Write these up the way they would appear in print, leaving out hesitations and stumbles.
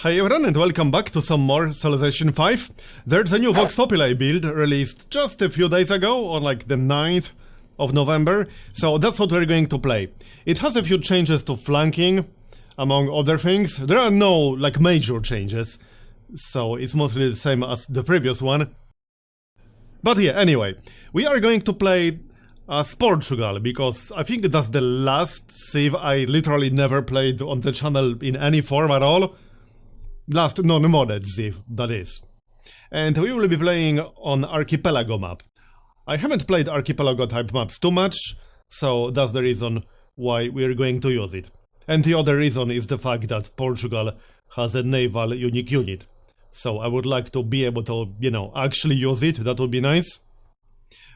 Hi everyone and welcome back to some more Civilization 5. There's a new Vox Populi build released just a few days ago, on like the 9th of November, so that's what we're going to play. It has a few changes to flanking, among other things. There are no like major changes, so it's mostly the same as the previous one. But yeah, anyway, we are going to play as Portugal, because I think that's the last Civ I literally never played on the channel in any form at all. Last non-modded Civ, that is. And we will be playing on Archipelago map. I haven't played Archipelago type maps too much, so that's the reason why we're going to use it. And the other reason is the fact that Portugal has a naval unique unit. So I would like to be able to, actually use it, that would be nice.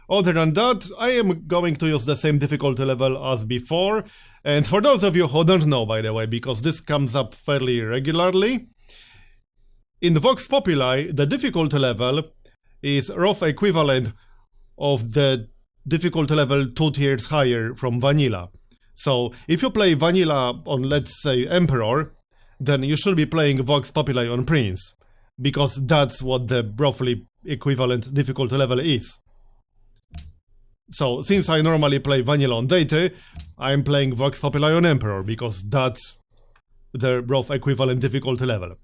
Other than that, I am going to use the same difficulty level as before. And for those of you who don't know, by the way, because this comes up fairly regularly, in Vox Populi, the difficulty level is rough equivalent of the difficulty level 2 tiers higher from Vanilla. So, if you play Vanilla on, let's say, Emperor, then you should be playing Vox Populi on Prince, because that's what the roughly equivalent difficulty level is. So, since I normally play Vanilla on Deity, I'm playing Vox Populi on Emperor, because that's the rough equivalent difficulty level.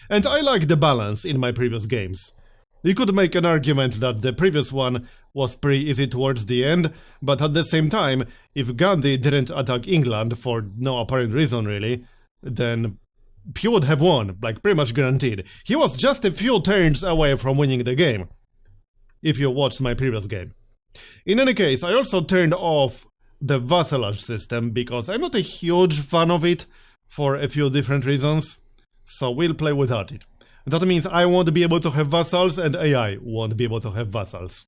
And I like the balance in my previous games. You could make an argument that the previous one was pretty easy towards the end, but at the same time, if Gandhi didn't attack England for no apparent reason really, then he would have won, like pretty much guaranteed. He was just a few turns away from winning the game, if you watched my previous game. In any case, I also turned off the vassalage system, because I'm not a huge fan of it for a few different reasons. So we'll play without it. That means I won't be able to have vassals and AI won't be able to have vassals.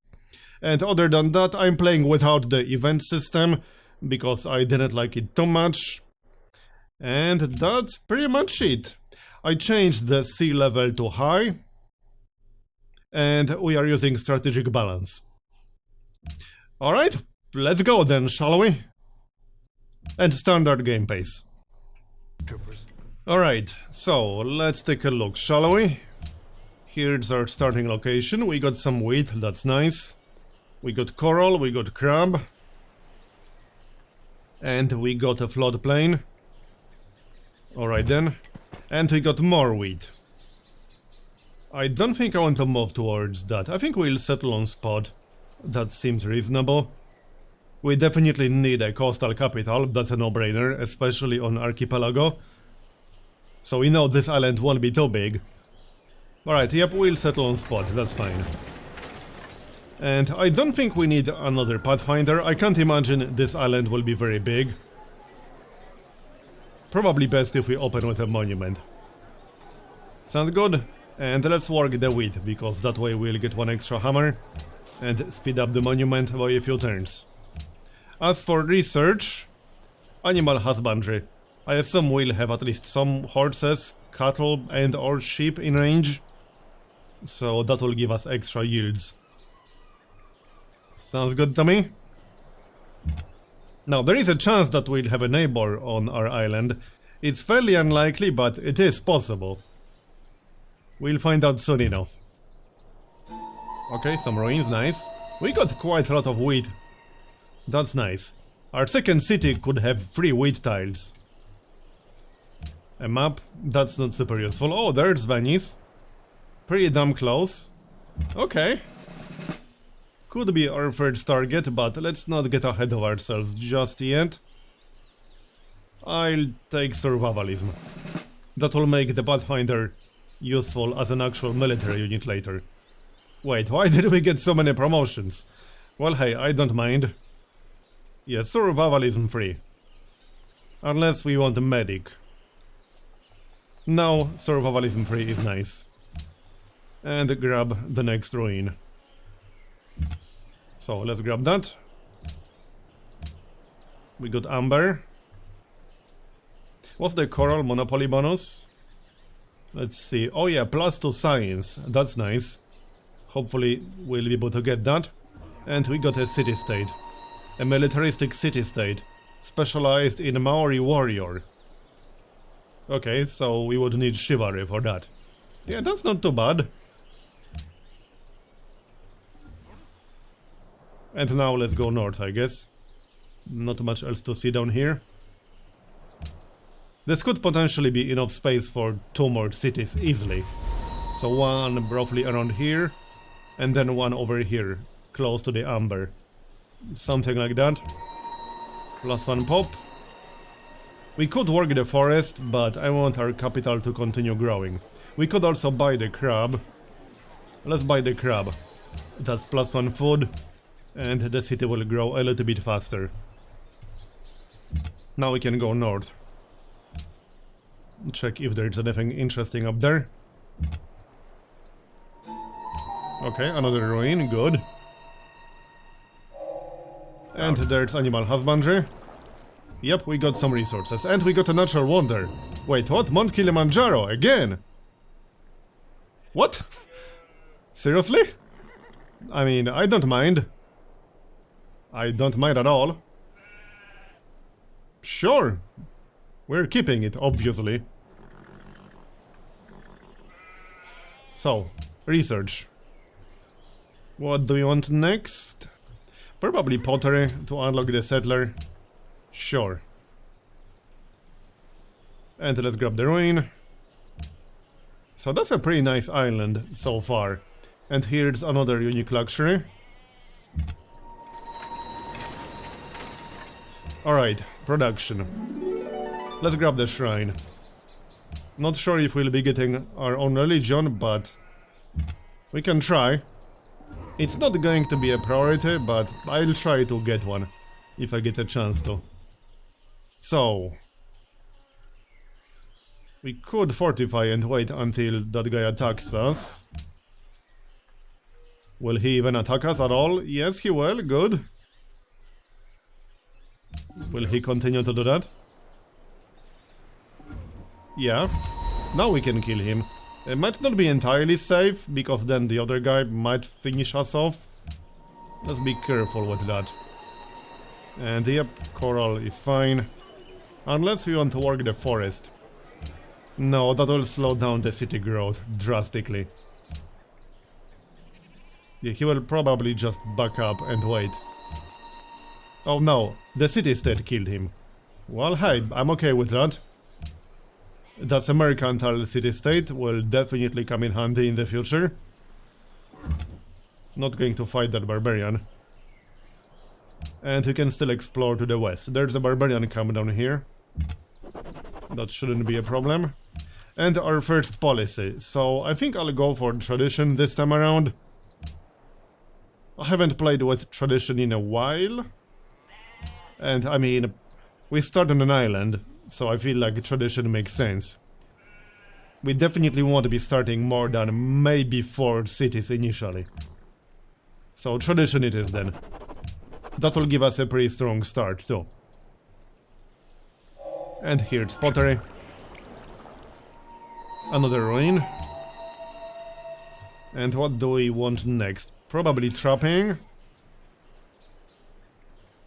And other than that, I'm playing without the event system, because I didn't like it too much. And that's pretty much it. I changed the sea level to high. And we are using strategic balance. Alright, let's go then, shall we? And standard game pace. Alright, so let's take a look, shall we? Here's our starting location. We got some wheat, that's nice. We got coral, we got crab. And we got a floodplain. Alright then. And we got more wheat. I don't think I want to move towards that. I think we'll settle on spot. That seems reasonable. We definitely need a coastal capital, that's a no-brainer, especially on Archipelago. So we know this island won't be too big. Alright, yep, we'll settle on spot, that's fine. And I don't think we need another Pathfinder. I can't imagine this island will be very big. Probably best if we open with a monument. Sounds good? And let's work the wheat, because that way we'll get one extra hammer and speed up the monument by a few turns. As for research, animal husbandry. I assume we'll have at least some horses, cattle and or sheep in range, so that will give us extra yields. Sounds good to me. Now, there is a chance that we'll have a neighbor on our island. It's fairly unlikely, but it is possible. We'll find out soon enough. Okay, some ruins, nice. We got quite a lot of wheat. That's nice. Our second city could have 3 wheat tiles. A map, that's not super useful. Oh, there's Venice. Pretty damn close. Okay. Could be our first target, but let's not get ahead of ourselves just yet. I'll take survivalism. That will make the Pathfinder useful as an actual military unit later. Wait, why did we get so many promotions? Well, hey, I don't mind. Yeah, survivalism free. Unless we want a medic. No, survivalism free is nice. And grab the next ruin. So, let's grab that. We got amber. What's the coral monopoly bonus? Let's see. Oh yeah, +2 science. That's nice. Hopefully we'll be able to get that. And we got a city-state. A militaristic city-state. Specialized in Maori warrior. Okay, so we would need chivalry for that. Yeah, that's not too bad. And now let's go north, I guess. Not much else to see down here. This could potentially be enough space for 2 more cities easily. So one roughly around here, and then one over here, close to the amber. Something like that. +1 pop. We could work the forest, but I want our capital to continue growing. We could also buy the crab. Let's buy the crab. That's +1 food, and the city will grow a little bit faster. Now we can go north. Check if there's anything interesting up there. Okay, another ruin, good. And there's animal husbandry. Yep, we got some resources. And we got a natural wonder. Wait, what? Mount Kilimanjaro, again? What? Seriously? I mean, I don't mind. I don't mind at all. Sure. We're keeping it, obviously. So, research. What do we want next? Probably pottery to unlock the settler. Sure. And let's grab the ruin. So that's a pretty nice island so far. And here's another unique luxury. Alright, production. Let's grab the shrine. Not sure if we'll be getting our own religion, but we can try. It's not going to be a priority, but I'll try to get one if I get a chance to. So, we could fortify and wait until that guy attacks us. Will he even attack us at all? Yes, he will. Good. Will he continue to do that? Yeah. Now we can kill him. It might not be entirely safe, because then the other guy might finish us off. Let's be careful with that. And yep, coral is fine. Unless we want to work the forest. No, that will slow down the city growth drastically. Yeah, he will probably just back up and wait. Oh no, the city-state killed him. Well, hey, I'm okay with that. That's a mercantile city-state, will definitely come in handy in the future. Not going to fight that barbarian. And you can still explore to the west. There's a barbarian camp down here. That shouldn't be a problem. And our first policy. So I think I'll go for tradition this time around. I haven't played with tradition in a while. And I mean, we start on an island, so I feel like tradition makes sense. We definitely want to be starting more than maybe 4 cities initially. So tradition it is then. That will give us a pretty strong start too. And here's pottery. Another ruin. And what do we want next? Probably trapping.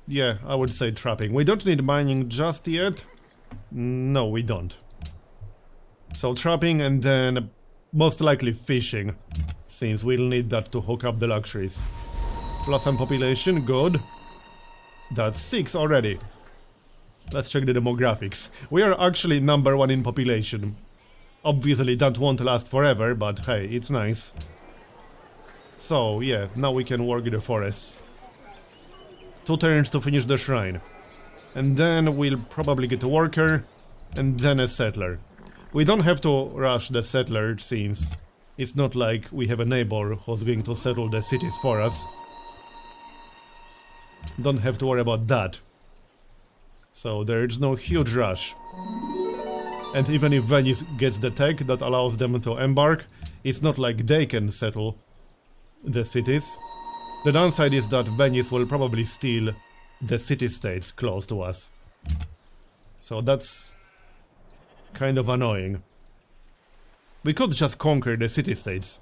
Yeah, I would say trapping. We don't need mining just yet. No, we don't. So trapping and then most likely fishing, since we'll need that to hook up the luxuries. Plus some population, good. That's 6 already. Let's check the demographics. We are actually #1 in population. Obviously that won't last forever, but hey, it's nice. So yeah, now we can work the forests. 2 turns to finish the shrine. And then we'll probably get a worker, and then a settler. We don't have to rush the settler, since it's not like we have a neighbor who's going to settle the cities for us. Don't have to worry about that. So there's no huge rush. And even if Venice gets the tech that allows them to embark, it's not like they can settle the cities. The downside is that Venice will probably steal the city-states close to us. So that's kind of annoying. We could just conquer the city-states,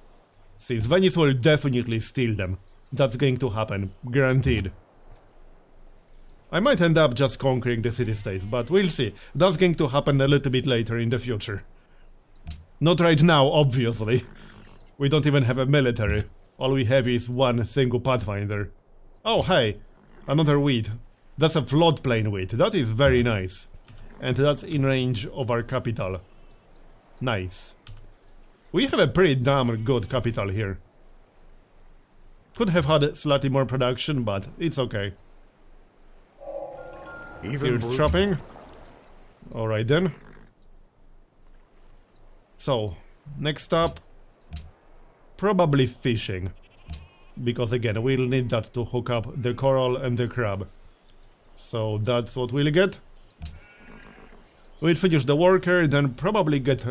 since Venice will definitely steal them. That's going to happen, guaranteed. I might end up just conquering the city-states, but we'll see. That's going to happen a little bit later in the future. Not right now, obviously. We don't even have a military. All we have is one single Pathfinder. Oh, hey, another weed. That's a floodplain weed. That is very nice. And that's in range of our capital. Nice. We have a pretty damn good capital here. Could have had slightly more production, but it's okay. Here's shopping. Alright then. So, next up, probably fishing. Because again, we'll need that to hook up the coral and the crab. So that's what we'll get. We'll finish the worker, then probably get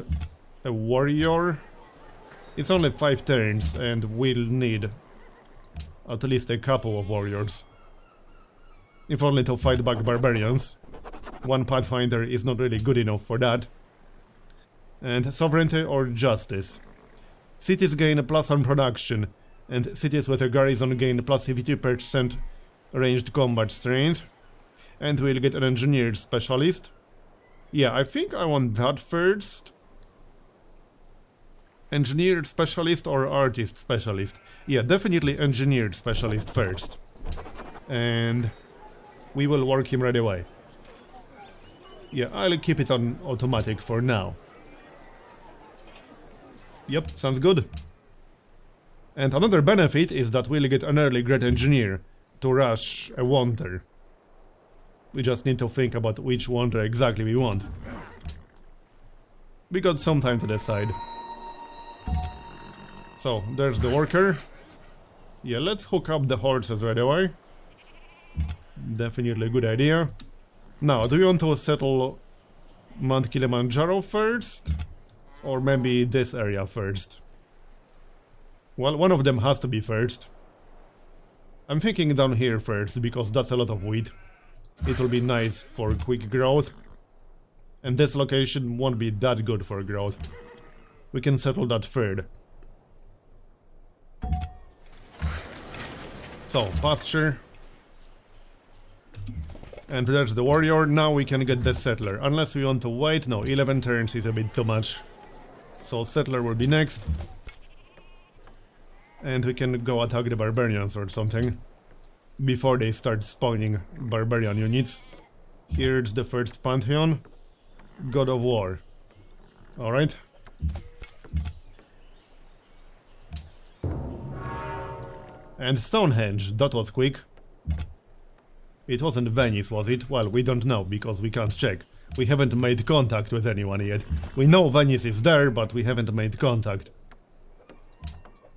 a warrior. It's only 5 turns and we'll need at least a couple of warriors. If only to fight back barbarians. One Pathfinder is not really good enough for that. And sovereignty or justice. Cities gain a plus on production, and cities with a garrison gain plus 50% ranged combat strength. And we'll get an engineered specialist. Yeah, I think I want that first. Engineered specialist or artist specialist? Yeah, definitely engineered specialist first. And we will work him right away. Yeah, I'll keep it on automatic for now. Yep, sounds good. And another benefit is that we'll get an early great engineer to rush a wonder. We just need to think about which wonder exactly we want. We got some time to decide. So, there's the worker. Yeah, let's hook up the horses right away. Definitely a good idea. Now, do you want to settle Mount Kilimanjaro first? Or maybe this area first? Well, one of them has to be first. I'm thinking down here first, because that's a lot of wheat. It will be nice for quick growth. And this location won't be that good for growth. We can settle that third. So, pasture. And there's the warrior. Now we can get the settler. Unless we want to wait. No, 11 turns is a bit too much. So settler will be next. And we can go attack the barbarians or something. Before they start spawning barbarian units. Here's the first Pantheon. God of War. Alright. And Stonehenge. That was quick. It wasn't Venice, was it? Well, we don't know, because we can't check. We haven't made contact with anyone yet. We know Venice is there, but we haven't made contact.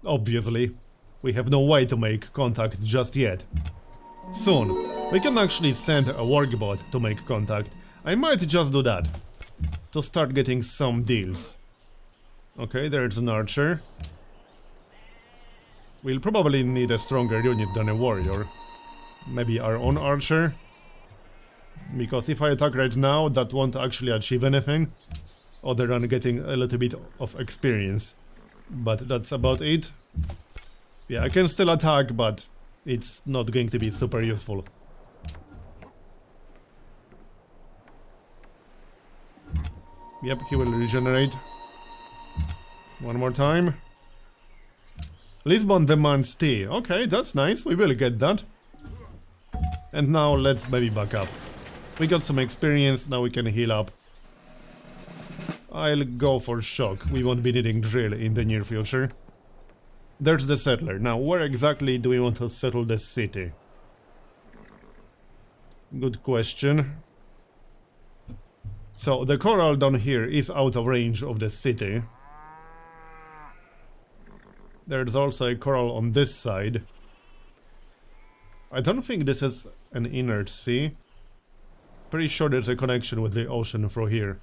Obviously. We have no way to make contact just yet. Soon. We can actually send a workbot to make contact. I might just do that. To start getting some deals. Okay, there's an archer. We'll probably need a stronger unit than a warrior. Maybe our own archer. Because if I attack right now, that won't actually achieve anything. Other than getting a little bit of experience. But that's about it. Yeah, I can still attack, but it's not going to be super useful. Yep, he will regenerate. One more time. Lisbon demands tea. Okay, that's nice. We will get that. And now let's maybe back up. We got some experience, now we can heal up. I'll go for shock. We won't be needing drill in the near future. There's the settler. Now, where exactly do we want to settle the city? Good question. So, the coral down here is out of range of the city. There's also a coral on this side. I don't think this is an inert sea. Pretty sure there's a connection with the ocean through here.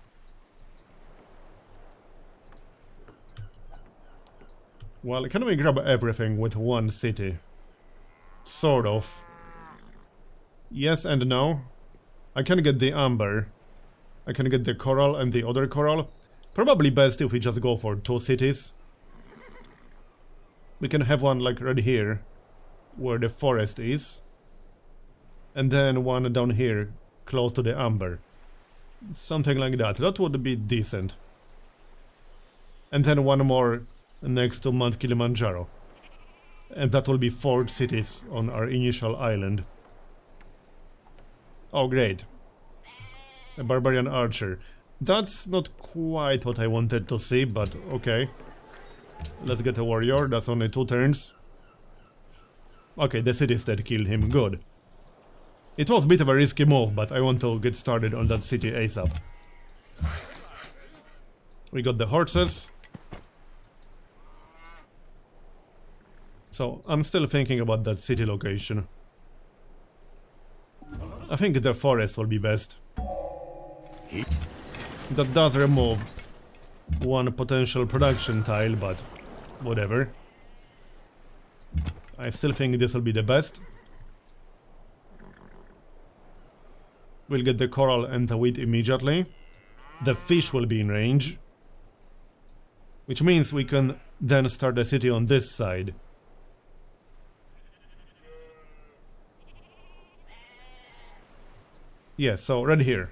Well, can we grab everything with one city? Sort of. Yes and no. I can get the amber. I can get the coral and the other coral. Probably best if we just go for 2 cities. We can have one like right here, where the forest is. And then one down here, close to the amber. Something like that. That would be decent. And then one more next to Mount Kilimanjaro. And that will be 4 cities on our initial island. Oh, great. A Barbarian Archer. That's not quite what I wanted to see, but okay. Let's get a warrior. That's only 2 turns. Okay, the city state killed him. Good. It was a bit of a risky move, but I want to get started on that city ASAP. We got the horses. So, I'm still thinking about that city location. I think the forest will be best. That does remove one potential production tile, but whatever. I still think this will be the best. We'll get the coral and the wheat immediately. The fish will be in range. Which means we can then start the city on this side. Yeah, so right here.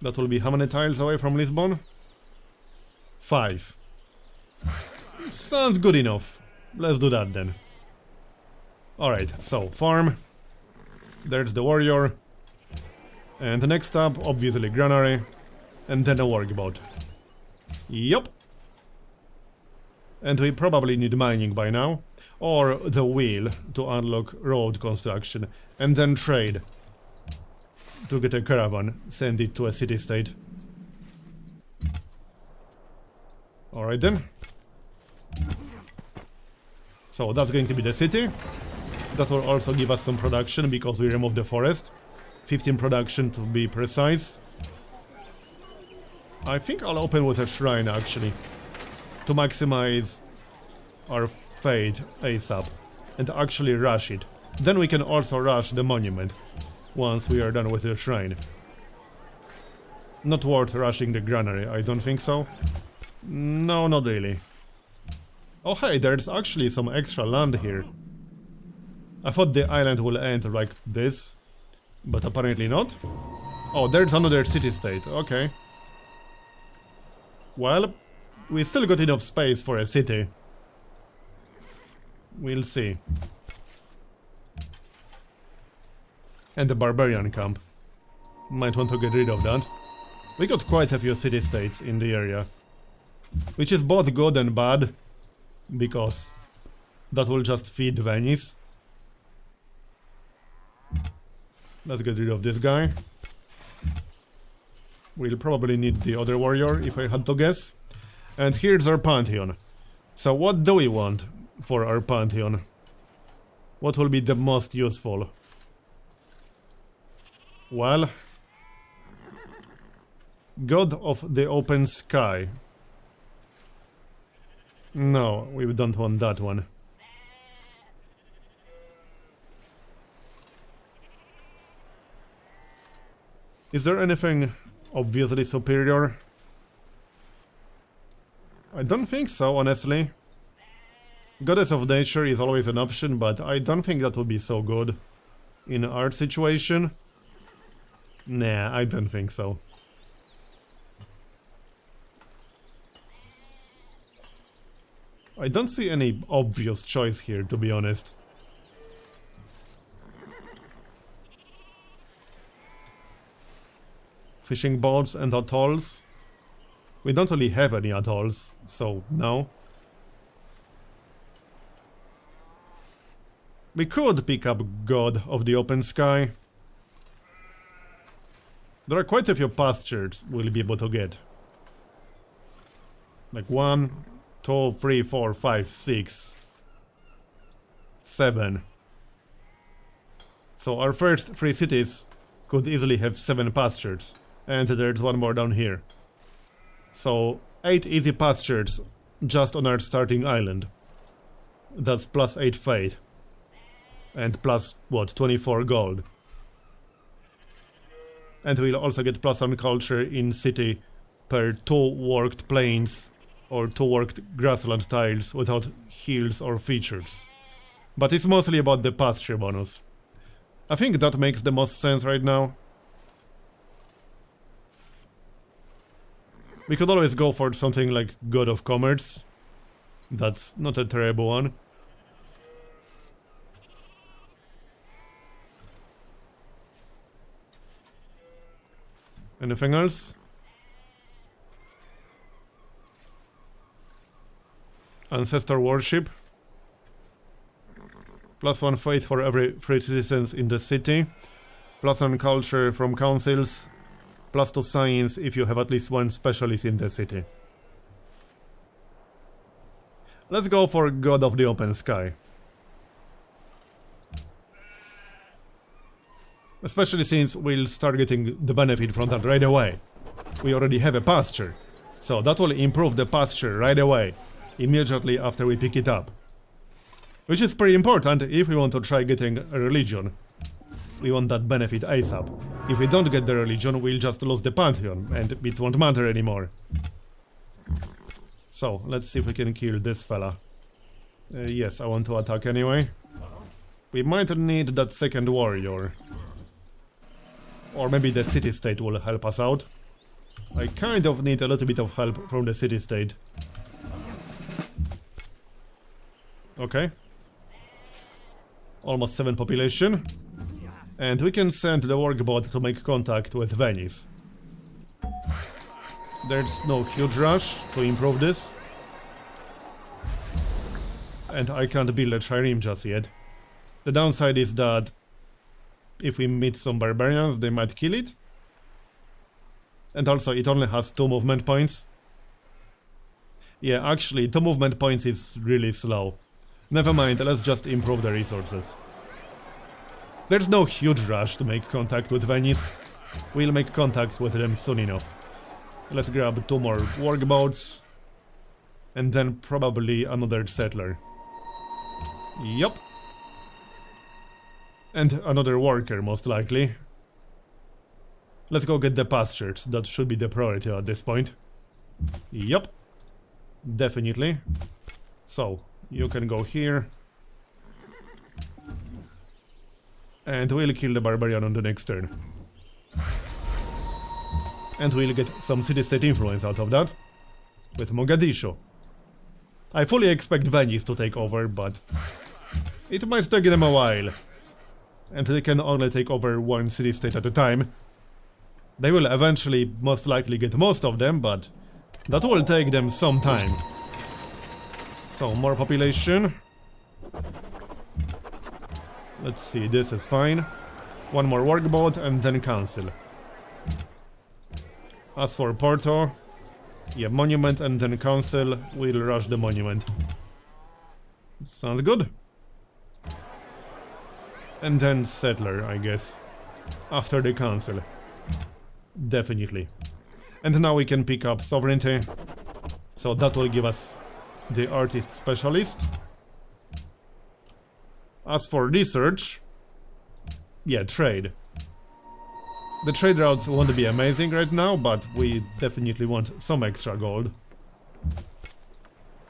That will be how many tiles away from Lisbon? 5. Sounds good enough. Let's do that then. Alright, so farm. There's the warrior. And next up, obviously granary. And then a workboat. Yup. And we probably need mining by now. Or the wheel to unlock road construction. And then trade. To get a caravan, send it to a city-state. Alright then. So that's going to be the city. That will also give us some production because we removed the forest. 15 production to be precise. I think I'll open with a shrine actually. To maximize our fate ASAP. And actually rush it. Then we can also rush the monument. Once we are done with the shrine. Not worth rushing the granary, I don't think so. No, not really. Oh hey, there's actually some extra land here. I thought the island will end like this, but apparently not. Oh, there's another city-state, okay. Well, we still got enough space for a city. We'll see. And the barbarian camp. Might want to get rid of that. We got quite a few city-states in the area. Which is both good and bad. Because that will just feed Venice. Let's get rid of this guy. We'll probably need the other warrior, if I had to guess. And here's our Pantheon. So what do we want for our Pantheon? What will be the most useful? Well... God of the Open Sky. No, we don't want that one. Is there anything obviously superior? I don't think so, honestly. Goddess of Nature is always an option, but I don't think that would be so good in our situation. Nah, I don't think so. I don't see any obvious choice here, to be honest. Fishing boats and atolls. We don't really have any atolls, so no. We could pick up God of the Open Sky. There are quite a few pastures we'll be able to get. Like 1, 2, 3, 4, 5, 6, 7. So our first 3 cities could easily have 7 pastures. And there's one more down here. So 8 easy pastures just on our starting island. That's plus 8 fate. And plus, what, 24 gold. And we'll also get plus 1 culture in city per 2 worked plains or 2 worked grassland tiles without hills or features. But it's mostly about the pasture bonus. I think that makes the most sense right now. We could always go for something like God of Commerce. That's not a terrible one. Anything else? Ancestor worship. +1 faith for every free citizens in the city. +1 culture from councils. +2 science if you have at least one specialist in the city. Let's go for God of the Open Sky. Especially since we'll start getting the benefit from that right away. We already have a pasture, so that will improve the pasture right away, immediately after we pick it up. Which is pretty important if we want to try getting a religion. We want that benefit ASAP. If we don't get the religion, we'll just lose the Pantheon, and it won't matter anymore. So, let's see if we can kill this fella. Yes, I want to attack anyway. We might need that second warrior. Or maybe the city-state will help us out. I kind of need a little bit of help from the city-state. Okay. Almost 7 population. And we can send the workbot to make contact with Venice. There's no huge rush to improve this. And I can't build a trireme just yet. The downside is that if we meet some barbarians, they might kill it. And also it only has 2 movement points. Yeah, actually 2 movement points is really slow. Never mind, let's just improve the resources. There's no huge rush to make contact with Venice. We'll make contact with them soon enough. Let's grab 2 more workboats. And then probably another settler. Yup. And another worker, most likely. Let's go get the pastures. That should be the priority at this point. Yup. Definitely. So, you can go here. And we'll kill the barbarian on the next turn. And we'll get some city-state influence out of that. With Mogadishu. I fully expect Venice to take over, but it might take them a while. And they can only take over 1 city-state at a time. They will eventually most likely get most of them, but that will take them some time. So, more population. Let's see, this is fine. 1 more workboat and then council. As for Porto, yeah, monument and then council, we'll rush the monument. Sounds good. And then settler, I guess. After the council. Definitely. And now we can pick up sovereignty. So that will give us the artist specialist. As for research, yeah, trade. The trade routes won't be amazing right now, but we definitely want some extra gold.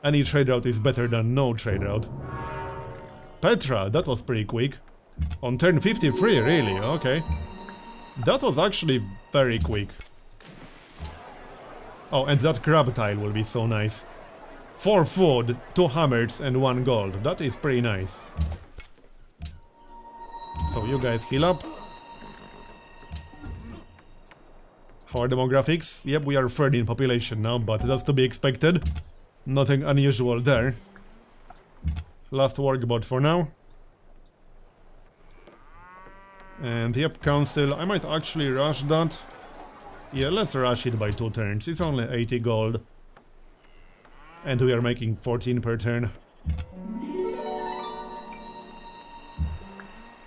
Any trade route is better than no trade route. Petra, that was pretty quick. On turn 53, really? Okay. That was actually very quick. Oh, and that crab tile will be so nice. 4 food, 2 hammers and 1 gold. That is pretty nice. So you guys heal up. How are demographics? Yep, we are 3rd in population now, but that's to be expected. Nothing unusual there. Last workbot for now. And yep, council. I might actually rush that. Yeah, let's rush it by 2 turns. It's only 80 gold. And we are making 14 per turn.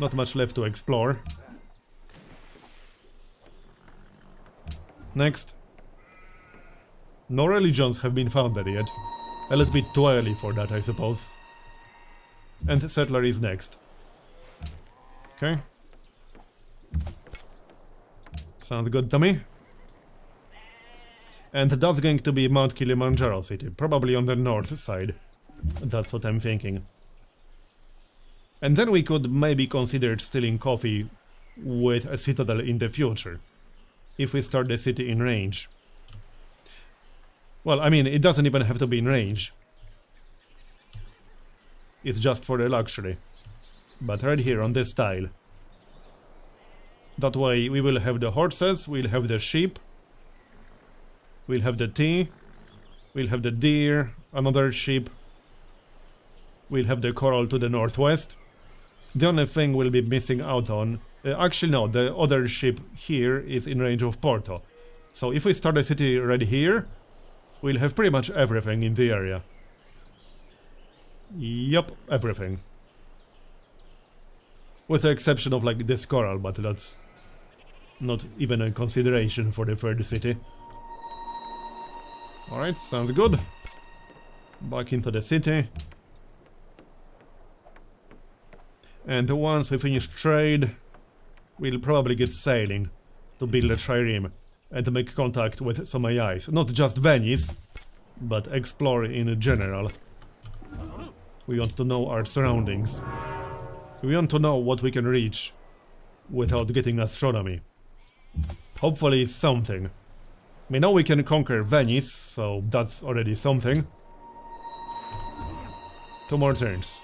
Not much left to explore. Next. No religions have been founded yet. A little bit too early for that, I suppose. And settler is next. Okay. Sounds good to me. And that's going to be Mount Kilimanjaro City, probably on the north side. That's what I'm thinking. And then we could maybe consider stealing coffee with a citadel in the future, if we start the city in range. Well, I mean, it doesn't even have to be in range. It's just for the luxury. But right here on this tile. That way we will have the horses, we'll have the sheep, we'll have the tea, we'll have the deer, another sheep, we'll have the coral to the northwest. The only thing we'll be missing out on... actually no, the other ship here is in range of Porto. So if we start a city right here, we'll have pretty much everything in the area. Yup, everything. With the exception of like this coral, but that's not even a consideration for the third city. Alright, sounds good. Back into the city. And once we finish trade, we'll probably get sailing to build a trireme and make contact with some AIs. Not just Venice, but explore in general. We want to know our surroundings. We want to know what we can reach without getting astronomy. Hopefully something. We know we can conquer Venice, so that's already something. 2 more turns.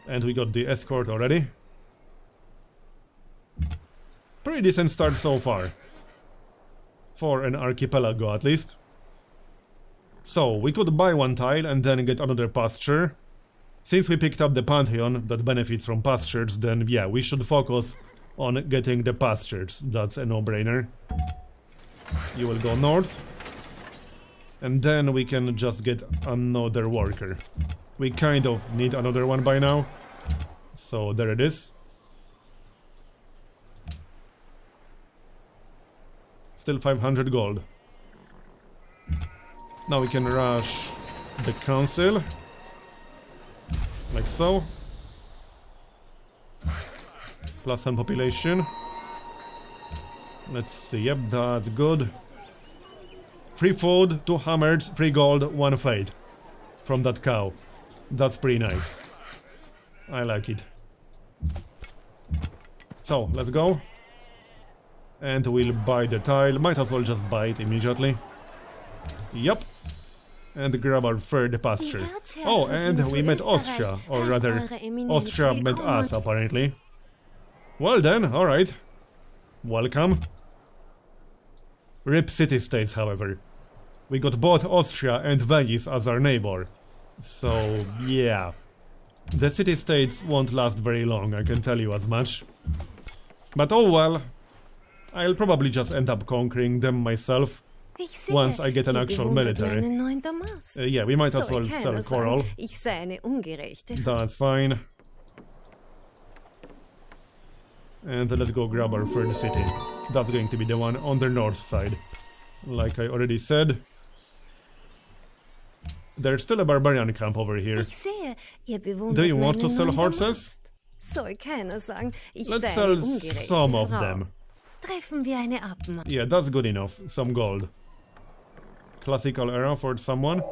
And we got the escort already. Pretty decent start so far. For an archipelago at least. So, we could buy 1 tile and then get another pasture. Since we picked up the Pantheon that benefits from pastures, then yeah, we should focus on getting the pastures. That's a no-brainer. You will go north. And then we can just get another worker. We kind of need another one by now. So there it is. Still 500 gold. Now we can rush the council. Like so. Plus some population. Let's see, yep, that's good. Free food, 2 hammers, 3 gold, 1 fate. From that cow. That's pretty nice. I like it. So, let's go. And we'll buy the tile. Might as well just buy it immediately. Yep. And grab our third pasture. Oh, and we met Austria. Or rather, Austria met us, apparently. Well then, alright. Welcome. RIP city-states, however. We got both Austria and Venice as our neighbor. So, yeah. The city-states won't last very long, I can tell you as much. But oh well. I'll probably just end up conquering them myself. Once I get an actual military. Yeah, we might as well sell coral. That's fine. And let's go grab our third city. That's going to be the one on the north side. Like I already said. There's still a barbarian camp over here. Do you want to sell horses? Let's sell some of them. Yeah, that's good enough. Some gold. Classical era for someone.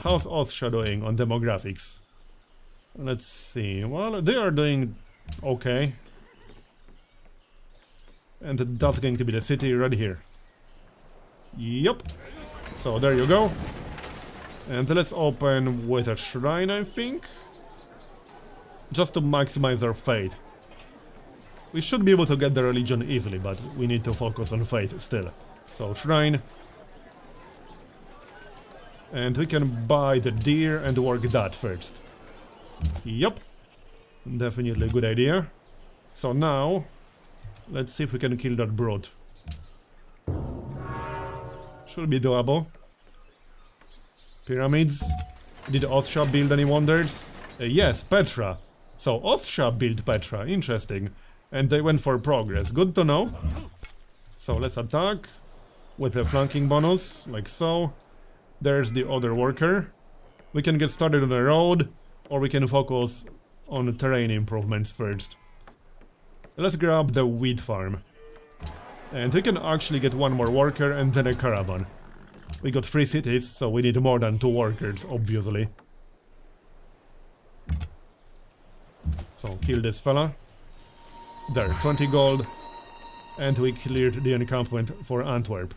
How's Austria doing on demographics? Let's see. Well, they are doing okay. And that's going to be the city right here. Yup. So there you go. And let's open with a shrine, I think. Just to maximize our faith. We should be able to get the religion easily, but we need to focus on faith still. So shrine. And we can buy the deer and work that first. Yup. Definitely a good idea. So now, let's see if we can kill that brute. Should be doable. Pyramids. Did Austria build any wonders? Yes, Petra. So Austria built Petra. Interesting. And they went for progress. Good to know. So let's attack. With a flanking bonus, like so. There's the other worker. We can get started on the road. Or we can focus on terrain improvements first. Let's grab the wheat farm. And we can actually get 1 more worker and then a caravan. We got 3 cities, so we need more than 2 workers, obviously. So kill this fella. There, 20 gold. And we cleared the encampment for Antwerp.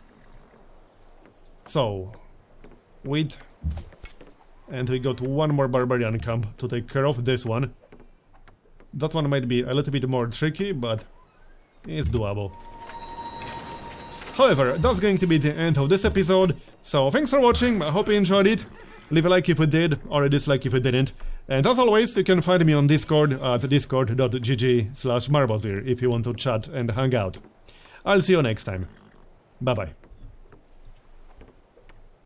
So, wait. And we got one more barbarian camp to take care of, this one. That one might be a little bit more tricky, but it's doable. However, that's going to be the end of this episode, so thanks for watching, I hope you enjoyed it. Leave a like if you did, or a dislike if you didn't. And as always, you can find me on Discord at discord.gg/Marbozir if you want to chat and hang out. I'll see you next time. Bye bye.